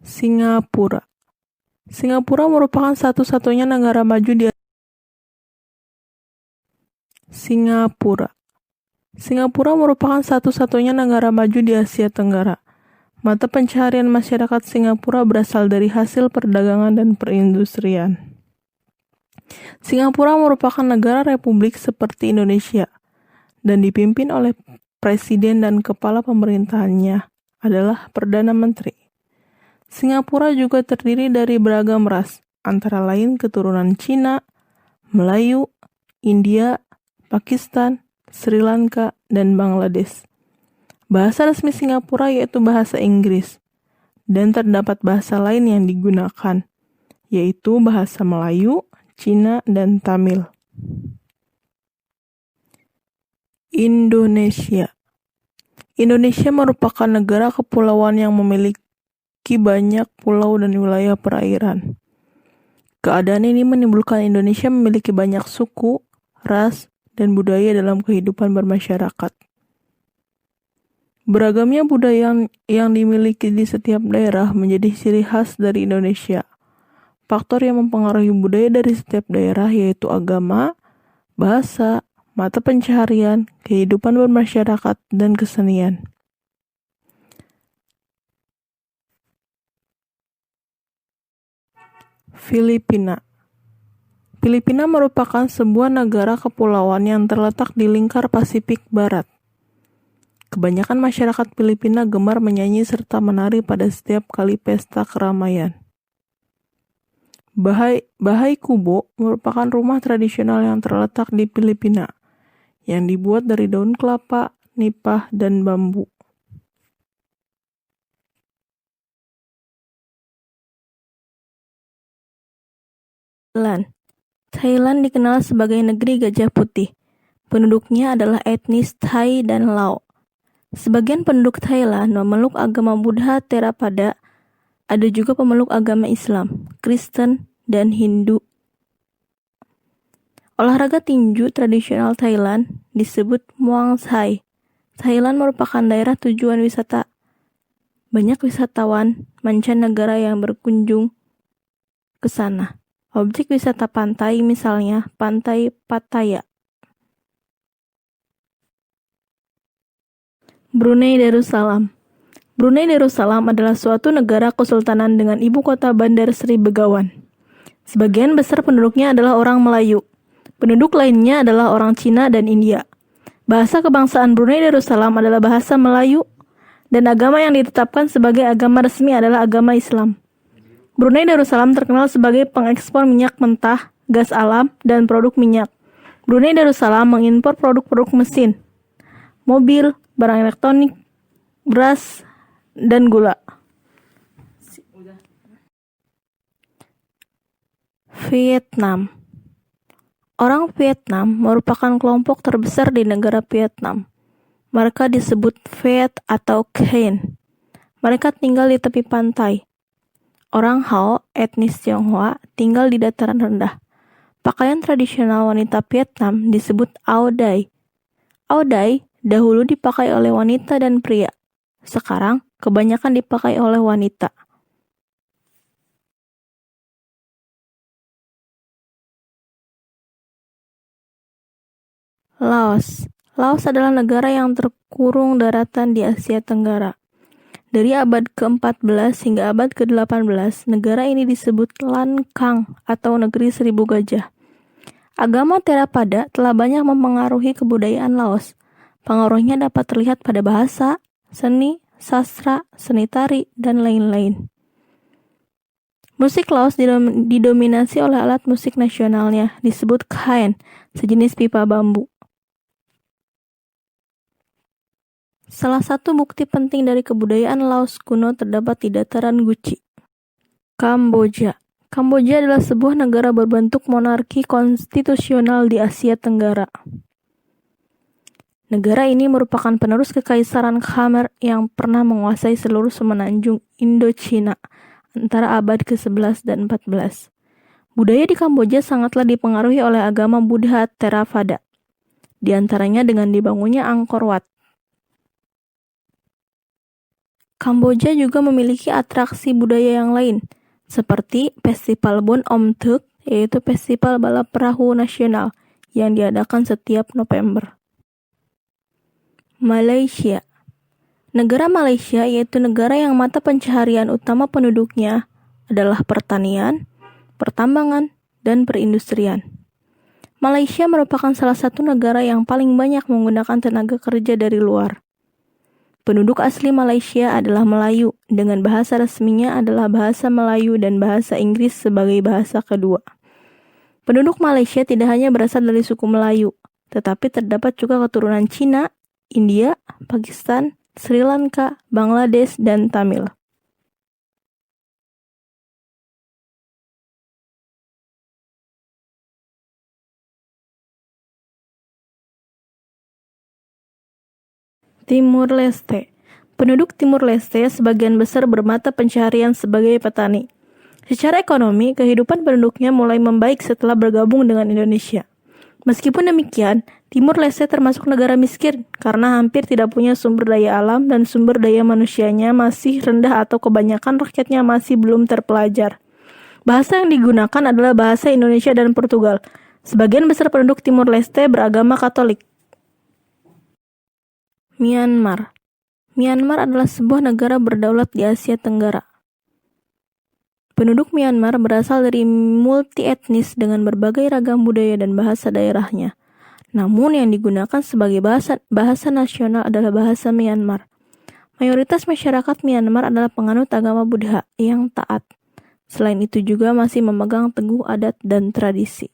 Singapura. Singapura merupakan satu-satunya negara maju di Singapura. Singapura merupakan satu-satunya negara maju di Asia Tenggara. Mata pencaharian masyarakat Singapura berasal dari hasil perdagangan dan perindustrian. Singapura merupakan negara republik seperti Indonesia dan dipimpin oleh presiden dan kepala pemerintahannya adalah Perdana Menteri. Singapura juga terdiri dari beragam ras, antara lain keturunan Cina, Melayu, India, Pakistan, Sri Lanka, dan Bangladesh. Bahasa resmi Singapura yaitu bahasa Inggris, dan terdapat bahasa lain yang digunakan, yaitu bahasa Melayu, Cina, dan Tamil. Indonesia. Indonesia merupakan negara kepulauan yang memiliki banyak pulau dan wilayah perairan. Keadaan ini menimbulkan Indonesia memiliki banyak suku, ras, dan budaya dalam kehidupan bermasyarakat. Beragamnya budaya yang dimiliki di setiap daerah menjadi ciri khas dari Indonesia. Faktor yang mempengaruhi budaya dari setiap daerah yaitu agama, bahasa, mata pencaharian, kehidupan bermasyarakat, dan kesenian. Filipina. Filipina merupakan sebuah negara kepulauan yang terletak di lingkar Pasifik Barat. Kebanyakan masyarakat Filipina gemar menyanyi serta menari pada setiap kali pesta keramaian. Bahay Kubo merupakan rumah tradisional yang terletak di Filipina, yang dibuat dari daun kelapa, nipah, dan bambu. Thailand dikenal sebagai negeri gajah putih. Penduduknya adalah etnis Thai dan Lao. Sebagian penduduk Thailand memeluk agama Buddha Theravada. Ada juga pemeluk agama Islam, Kristen, dan Hindu. Olahraga tinju tradisional Thailand disebut Muang Thai. Thailand merupakan daerah tujuan wisata. Banyak wisatawan mancanegara yang berkunjung ke sana. Objek wisata pantai misalnya Pantai Pattaya. Brunei Darussalam. Brunei Darussalam adalah suatu negara kesultanan dengan ibu kota Bandar Sri Begawan. Sebagian besar penduduknya adalah orang Melayu. Penduduk lainnya adalah orang Cina dan India. Bahasa kebangsaan Brunei Darussalam adalah bahasa Melayu, dan agama yang ditetapkan sebagai agama resmi adalah agama Islam. Brunei Darussalam terkenal sebagai pengekspor minyak mentah, gas alam, dan produk minyak. Brunei Darussalam mengimpor produk-produk mesin, mobil, barang elektronik, beras, dan gula. Vietnam. Orang Vietnam merupakan kelompok terbesar di negara Vietnam. Mereka disebut Viet atau Khmer. Mereka tinggal di tepi pantai. Orang Hao, etnis Tionghoa, tinggal di dataran rendah. Pakaian tradisional wanita Vietnam disebut Áo Dai. Áo Dai dahulu dipakai oleh wanita dan pria. Sekarang kebanyakan dipakai oleh wanita. Laos. Laos adalah negara yang terkurung daratan di Asia Tenggara. Dari abad ke-14 hingga abad ke-18, negara ini disebut Lan Kang atau Negeri Seribu Gajah. Agama Theravada telah banyak mempengaruhi kebudayaan Laos. Pengaruhnya dapat terlihat pada bahasa, seni, sastra, seni tari, dan lain-lain. Musik Laos didominasi oleh alat musik nasionalnya, disebut khaen, sejenis pipa bambu. Salah satu bukti penting dari kebudayaan Laos kuno terdapat di dataran Guci. Kamboja. Kamboja adalah sebuah negara berbentuk monarki konstitusional di Asia Tenggara. Negara ini merupakan penerus kekaisaran Khmer yang pernah menguasai seluruh semenanjung Indochina antara abad ke-11 dan 14. Budaya di Kamboja sangatlah dipengaruhi oleh agama Buddha Theravada, di antaranya dengan dibangunnya Angkor Wat. Kamboja juga memiliki atraksi budaya yang lain, seperti Festival Bon Om Tuk, yaitu festival balap perahu nasional yang diadakan setiap November. Malaysia. Negara Malaysia yaitu negara yang mata pencaharian utama penduduknya adalah pertanian, pertambangan, dan perindustrian. Malaysia merupakan salah satu negara yang paling banyak menggunakan tenaga kerja dari luar. Penduduk asli Malaysia adalah Melayu, dengan bahasa resminya adalah bahasa Melayu dan bahasa Inggris sebagai bahasa kedua. Penduduk Malaysia tidak hanya berasal dari suku Melayu, tetapi terdapat juga keturunan Cina, India, Pakistan, Sri Lanka, Bangladesh, dan Tamil. Timur Leste. Penduduk Timur Leste sebagian besar bermata pencaharian sebagai petani. Secara ekonomi, kehidupan penduduknya mulai membaik setelah bergabung dengan Indonesia. Meskipun demikian, Timur Leste termasuk negara miskin karena hampir tidak punya sumber daya alam dan sumber daya manusianya masih rendah atau kebanyakan rakyatnya masih belum terpelajar. Bahasa yang digunakan adalah bahasa Indonesia dan Portugal. Sebagian besar penduduk Timur Leste beragama Katolik. Myanmar. Myanmar adalah sebuah negara berdaulat di Asia Tenggara. Penduduk Myanmar berasal dari multi-etnis dengan berbagai ragam budaya dan bahasa daerahnya. Namun yang digunakan sebagai bahasa nasional adalah bahasa Myanmar. Mayoritas masyarakat Myanmar adalah penganut agama Buddha yang taat. Selain itu juga masih memegang teguh adat dan tradisi.